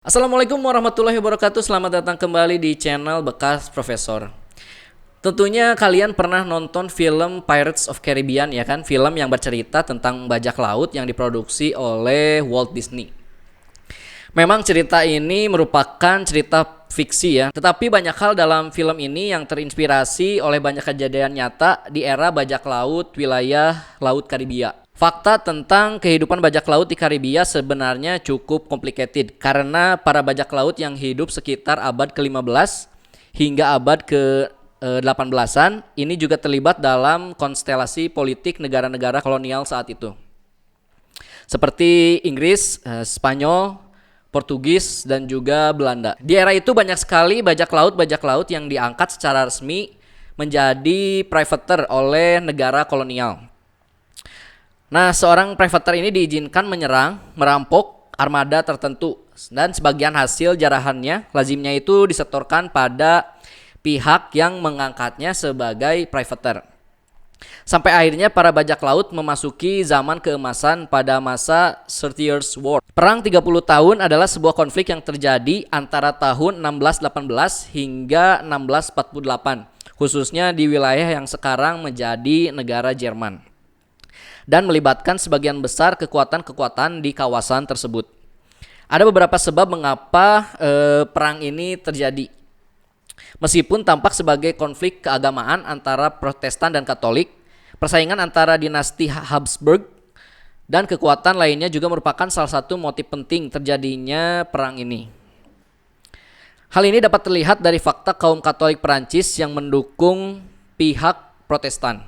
Assalamualaikum warahmatullahi wabarakatuh. Selamat datang kembali di channel Bekas Profesor. Tentunya kalian pernah nonton film Pirates of Caribbean ya kan? Film yang bercerita tentang bajak laut yang diproduksi oleh Walt Disney. Memang cerita ini merupakan cerita fiksi ya, tetapi banyak hal dalam film ini yang terinspirasi oleh banyak kejadian nyata di era bajak laut wilayah Laut Karibia. Fakta tentang kehidupan bajak laut di Karibia sebenarnya cukup complicated karena para bajak laut yang hidup sekitar abad ke-15 hingga abad ke-18-an ini juga terlibat dalam konstelasi politik negara-negara kolonial saat itu. Seperti Inggris, Spanyol, Portugis, dan juga Belanda. Di era itu banyak sekali bajak laut yang diangkat secara resmi menjadi privateer oleh negara kolonial. Nah, seorang privateer ini diizinkan menyerang, merampok armada tertentu dan sebagian hasil jarahannya lazimnya itu disetorkan pada pihak yang mengangkatnya sebagai privateer. Sampai akhirnya para bajak laut memasuki zaman keemasan pada masa 30 Years' War. Perang 30 tahun adalah sebuah konflik yang terjadi antara tahun 1618 hingga 1648, khususnya di wilayah yang sekarang menjadi negara Jerman, dan melibatkan sebagian besar kekuatan-kekuatan di kawasan tersebut. Ada beberapa sebab mengapa perang ini terjadi. Meskipun tampak sebagai konflik keagamaan antara Protestan dan Katolik, persaingan antara dinasti Habsburg dan kekuatan lainnya juga merupakan salah satu motif penting terjadinya perang ini. Hal ini dapat terlihat dari fakta kaum Katolik Perancis yang mendukung pihak Protestan,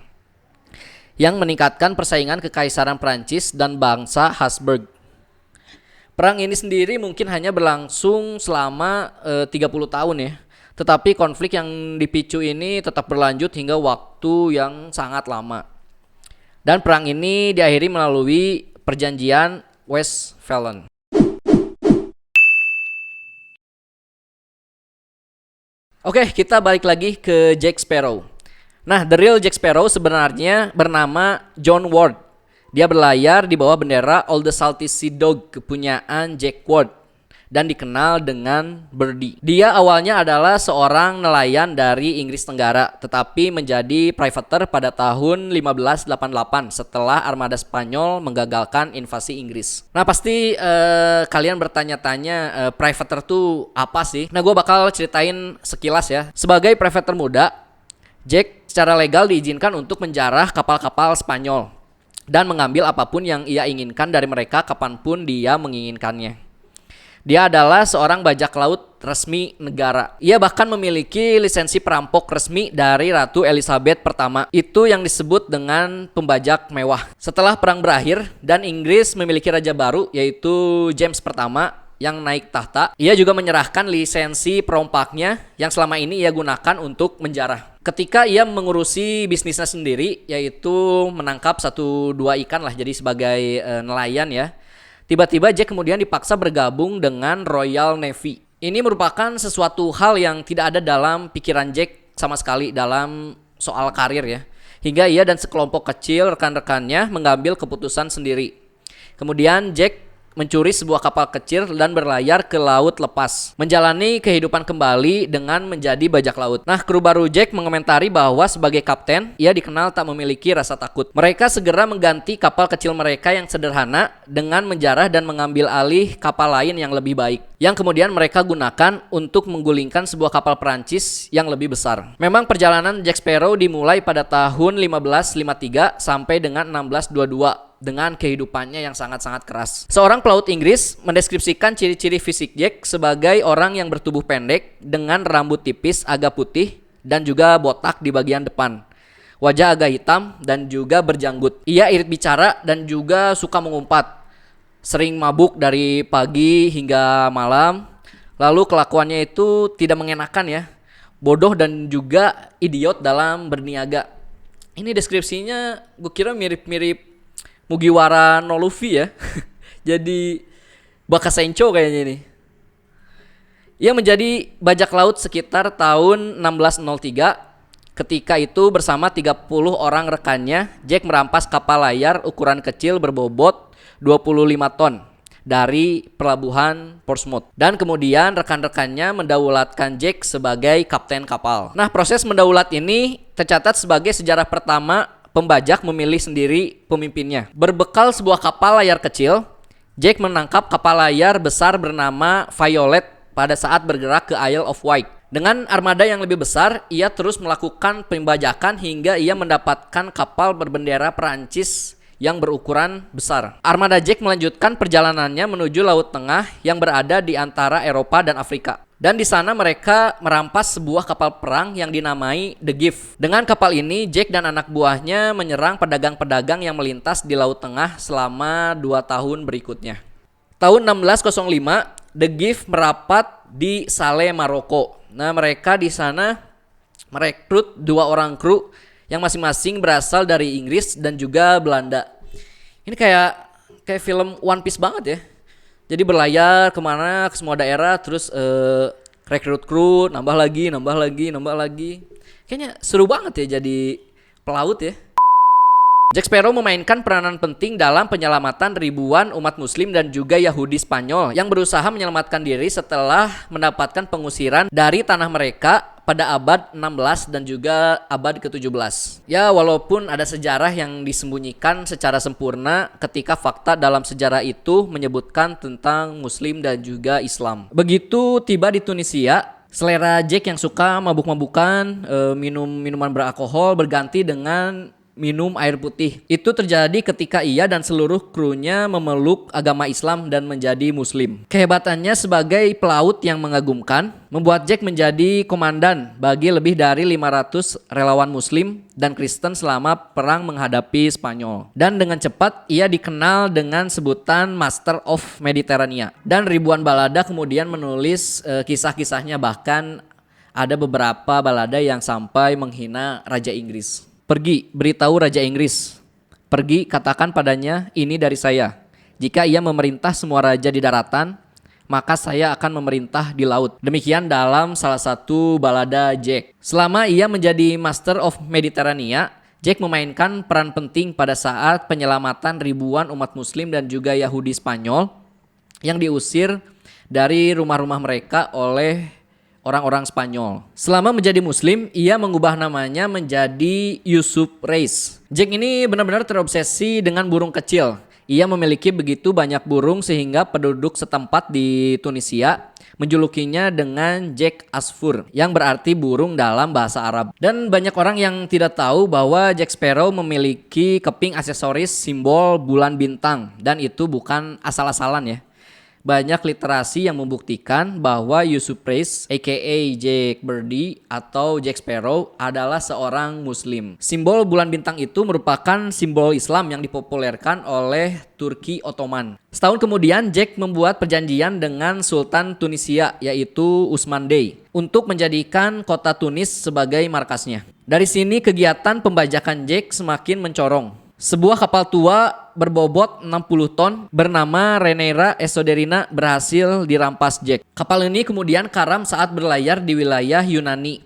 yang meningkatkan persaingan kekaisaran Prancis dan bangsa Habsburg. Perang ini sendiri mungkin hanya berlangsung selama 30 tahun ya. Tetapi konflik yang dipicu ini tetap berlanjut hingga waktu yang sangat lama. Dan perang ini diakhiri melalui perjanjian Westphalen. Oke, kita balik lagi ke Jack Sparrow. Nah, the real Jack Sparrow sebenarnya bernama John Ward. Dia berlayar di bawah bendera All the Salty Sea Dog kepunyaan Jack Ward dan dikenal dengan Birdie. Dia awalnya adalah seorang nelayan dari Inggris Tenggara, tetapi menjadi privateer pada tahun 1588 setelah armada Spanyol menggagalkan invasi Inggris. Nah, pasti kalian bertanya-tanya privateer itu apa sih? Nah, gue bakal ceritain sekilas ya. Sebagai privateer muda, Jack secara legal diizinkan untuk menjarah kapal-kapal Spanyol dan mengambil apapun yang ia inginkan dari mereka kapanpun dia menginginkannya. Dia adalah seorang bajak laut resmi negara. Ia bahkan memiliki lisensi perampok resmi dari Ratu Elizabeth pertama. Itu yang disebut dengan pembajak mewah. Setelah perang berakhir dan Inggris memiliki raja baru yaitu James pertama yang naik tahta, ia juga menyerahkan lisensi perompaknya yang selama ini ia gunakan untuk menjarah. Ketika ia mengurusi bisnisnya sendiri, yaitu menangkap 1-2 ikan lah, jadi sebagai nelayan ya. Tiba-tiba Jack kemudian dipaksa bergabung dengan Royal Navy. Ini merupakan sesuatu hal yang tidak ada dalam pikiran Jack sama sekali dalam soal karir ya. Hingga ia dan sekelompok kecil rekan-rekannya mengambil keputusan sendiri. Kemudian Jack mencuri sebuah kapal kecil dan berlayar ke laut lepas, menjalani kehidupan kembali dengan menjadi bajak laut. Nah, kru baru Jack mengomentari bahwa sebagai kapten, ia dikenal tak memiliki rasa takut. Mereka segera mengganti kapal kecil mereka yang sederhana dengan menjarah dan mengambil alih kapal lain yang lebih baik, yang kemudian mereka gunakan untuk menggulingkan sebuah kapal Perancis yang lebih besar. Memang perjalanan Jack Sparrow dimulai pada tahun 1553 sampai dengan 1622 dengan kehidupannya yang sangat-sangat keras. Seorang pelaut Inggris mendeskripsikan ciri-ciri fisik Jack sebagai orang yang bertubuh pendek dengan rambut tipis agak putih dan juga botak di bagian depan. Wajah agak hitam dan juga berjanggut. Ia irit bicara dan juga suka mengumpat. Sering mabuk dari pagi hingga malam. Lalu kelakuannya itu tidak mengenakan ya. Bodoh dan juga idiot dalam berniaga. Ini deskripsinya gue kira mirip-mirip Mugiwara no Luffy ya. Jadi Bakasencho kayaknya ini. Ia menjadi bajak laut sekitar tahun 1603. Ketika itu bersama 30 orang rekannya, Jack merampas kapal layar ukuran kecil berbobot 25 ton dari pelabuhan Portsmouth. Dan kemudian rekan-rekannya mendaulatkan Jack sebagai kapten kapal. Nah, proses mendaulat ini tercatat sebagai sejarah pertama pembajak memilih sendiri pemimpinnya. Berbekal sebuah kapal layar kecil, Jack menangkap kapal layar besar bernama Violet pada saat bergerak ke Isle of Wight. Dengan armada yang lebih besar, ia terus melakukan pembajakan hingga ia mendapatkan kapal berbendera Perancis yang berukuran besar. Armada Jack melanjutkan perjalanannya menuju Laut Tengah yang berada di antara Eropa dan Afrika. Dan di sana mereka merampas sebuah kapal perang yang dinamai The Gift. Dengan kapal ini, Jack dan anak buahnya menyerang pedagang-pedagang yang melintas di Laut Tengah selama 2 tahun berikutnya. Tahun 1605, The Gift merapat di Salé, Maroko. Nah, mereka di sana merekrut 2 orang kru yang masing-masing berasal dari Inggris dan juga Belanda. Ini kayak film One Piece banget ya. Jadi berlayar kemana, ke semua daerah, terus rekrut kru, nambah lagi. Kayaknya seru banget ya jadi pelaut ya. Jack Sparrow memainkan peranan penting dalam penyelamatan ribuan umat muslim dan juga Yahudi Spanyol yang berusaha menyelamatkan diri setelah mendapatkan pengusiran dari tanah mereka pada abad 16 dan juga abad ke-17. Ya, walaupun ada sejarah yang disembunyikan secara sempurna ketika fakta dalam sejarah itu menyebutkan tentang muslim dan juga Islam. Begitu tiba di Tunisia, selera Jack yang suka mabuk-mabukan, minum minuman beralkohol berganti dengan minum air putih. Itu terjadi ketika ia dan seluruh krunya memeluk agama Islam dan menjadi muslim. Kehebatannya sebagai pelaut yang mengagumkan membuat Jack menjadi komandan bagi lebih dari 500 relawan muslim dan Kristen selama perang menghadapi Spanyol. Dan dengan cepat ia dikenal dengan sebutan Master of Mediterania. Dan ribuan balada kemudian menulis kisah-kisahnya, bahkan ada beberapa balada yang sampai menghina Raja Inggris. Pergi, beritahu Raja Inggris. Pergi, katakan padanya, ini dari saya. Jika ia memerintah semua raja di daratan, maka saya akan memerintah di laut. Demikian dalam salah satu balada Jack. Selama ia menjadi Master of Mediterania, Jack memainkan peran penting pada saat penyelamatan ribuan umat muslim dan juga Yahudi Spanyol yang diusir dari rumah-rumah mereka oleh orang-orang Spanyol. Selama menjadi muslim, ia mengubah namanya menjadi Yusuf Reis. Jack ini benar-benar terobsesi dengan burung kecil. Ia memiliki begitu banyak burung sehingga penduduk setempat di Tunisia menjulukinya dengan Jack Asfur, yang berarti burung dalam bahasa Arab. Dan banyak orang yang tidak tahu bahwa Jack Sparrow memiliki keping aksesoris simbol bulan bintang, dan itu bukan asal-asalan ya. Banyak literasi yang membuktikan bahwa Yusuf Reis aka Jack Birdie atau Jack Sparrow adalah seorang muslim. Simbol bulan bintang itu merupakan simbol Islam yang dipopulerkan oleh Turki Ottoman. Setahun kemudian Jack membuat perjanjian dengan Sultan Tunisia yaitu Usman Bey untuk menjadikan kota Tunis sebagai markasnya. Dari sini kegiatan pembajakan Jack semakin mencorong. Sebuah kapal tua berbobot 60 ton bernama Reneira Esoderina berhasil dirampas Jack. Kapal ini kemudian karam saat berlayar di wilayah Yunani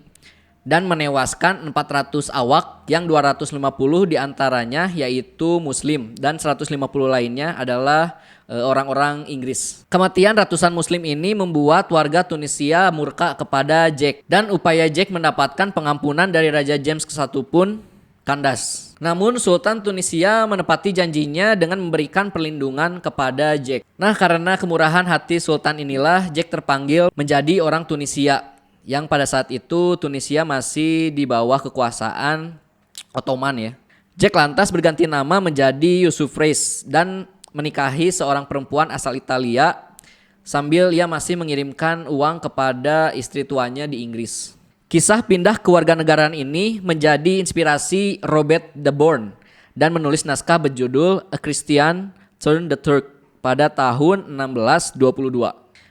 dan menewaskan 400 awak yang 250 diantaranya yaitu muslim dan 150 lainnya adalah orang-orang Inggris. Kematian ratusan muslim ini membuat warga Tunisia murka kepada Jack dan upaya Jack mendapatkan pengampunan dari Raja James ke-1 pun kandas. Namun Sultan Tunisia menepati janjinya dengan memberikan perlindungan kepada Jack. Nah, karena kemurahan hati Sultan inilah Jack terpanggil menjadi orang Tunisia, yang pada saat itu Tunisia masih di bawah kekuasaan Ottoman ya. Jack lantas berganti nama menjadi Yusuf Reis dan menikahi seorang perempuan asal Italia sambil ia masih mengirimkan uang kepada istri tuanya di Inggris. Kisah pindah kewarganegaraan ini menjadi inspirasi Robert de Born dan menulis naskah berjudul A Christian Turned the Turk pada tahun 1622.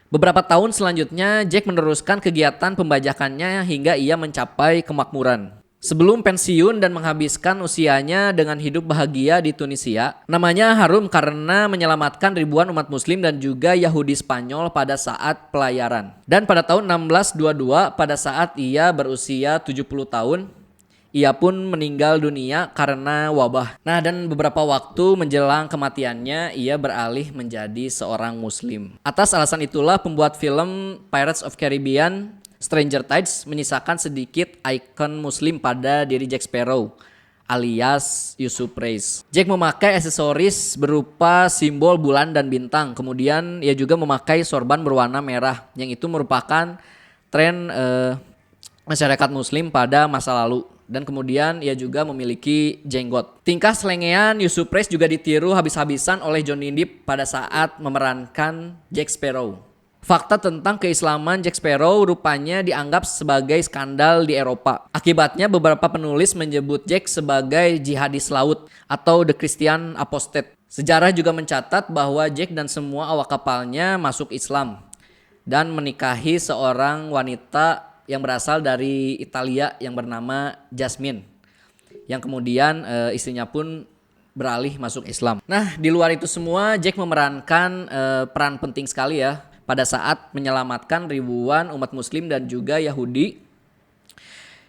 Beberapa tahun selanjutnya Jack meneruskan kegiatan pembajakannya hingga ia mencapai kemakmuran. Sebelum pensiun dan menghabiskan usianya dengan hidup bahagia di Tunisia, namanya harum karena menyelamatkan ribuan umat muslim dan juga Yahudi Spanyol pada saat pelayaran. Dan pada tahun 1622 pada saat ia berusia 70 tahun, ia pun meninggal dunia karena wabah. Nah, dan beberapa waktu menjelang kematiannya, ia beralih menjadi seorang muslim. Atas alasan itulah pembuat film Pirates of Caribbean Stranger Tides menyisakan sedikit ikon muslim pada diri Jack Sparrow alias Yusuf Reis. Jack memakai aksesoris berupa simbol bulan dan bintang. Kemudian ia juga memakai sorban berwarna merah yang itu merupakan tren masyarakat muslim pada masa lalu. Dan kemudian ia juga memiliki jenggot. Tingkah selengean Yusuf Reis juga ditiru habis-habisan oleh Johnny Depp pada saat memerankan Jack Sparrow. Fakta tentang keislaman Jack Sparrow rupanya dianggap sebagai skandal di Eropa. Akibatnya beberapa penulis menyebut Jack sebagai jihadis laut atau the Christian apostate. Sejarah juga mencatat bahwa Jack dan semua awak kapalnya masuk Islam dan menikahi seorang wanita yang berasal dari Italia yang bernama Jasmine, yang kemudian istrinya pun beralih masuk Islam. Nah, di luar itu semua Jack memerankan peran penting sekali ya pada saat menyelamatkan ribuan umat muslim dan juga Yahudi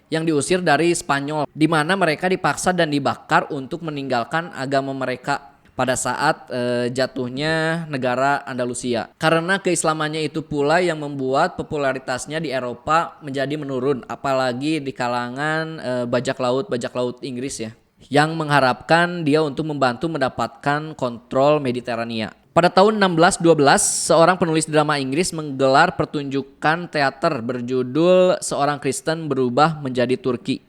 yang diusir dari Spanyol, di mana mereka dipaksa dan dibakar untuk meninggalkan agama mereka pada saat jatuhnya negara Andalusia. Karena keislamannya itu pula yang membuat popularitasnya di Eropa menjadi menurun, apalagi di kalangan bajak laut Inggris ya, yang mengharapkan dia untuk membantu mendapatkan kontrol Mediterania. Pada tahun 1612, seorang penulis drama Inggris menggelar pertunjukan teater berjudul Seorang Kristen Berubah Menjadi Turki,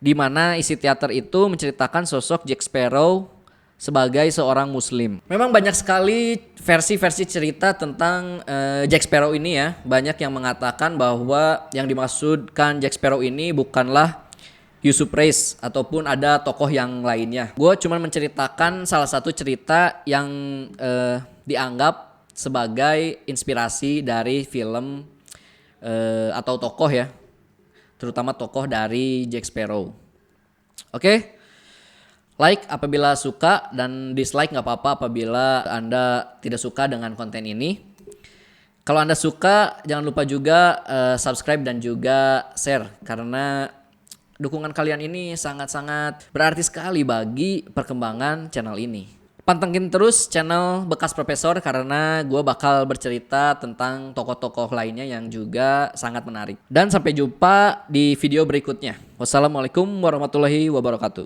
di mana isi teater itu menceritakan sosok Jack Sparrow sebagai seorang muslim. Memang banyak sekali versi-versi cerita tentang Jack Sparrow ini ya. Banyak yang mengatakan bahwa yang dimaksudkan Jack Sparrow ini bukanlah Yusuf Reis ataupun ada tokoh yang lainnya. Gue cuma menceritakan salah satu cerita yang dianggap sebagai inspirasi dari film atau tokoh ya, terutama tokoh dari Jack Sparrow. Oke? Like apabila suka dan dislike nggak apa-apa apabila Anda tidak suka dengan konten ini. Kalau Anda suka, jangan lupa juga subscribe dan juga share, karena dukungan kalian ini sangat-sangat berarti sekali bagi perkembangan channel ini. Pantengin terus channel Bekas Profesor karena gue bakal bercerita tentang tokoh-tokoh lainnya yang juga sangat menarik. Dan sampai jumpa di video berikutnya. Wassalamualaikum warahmatullahi wabarakatuh.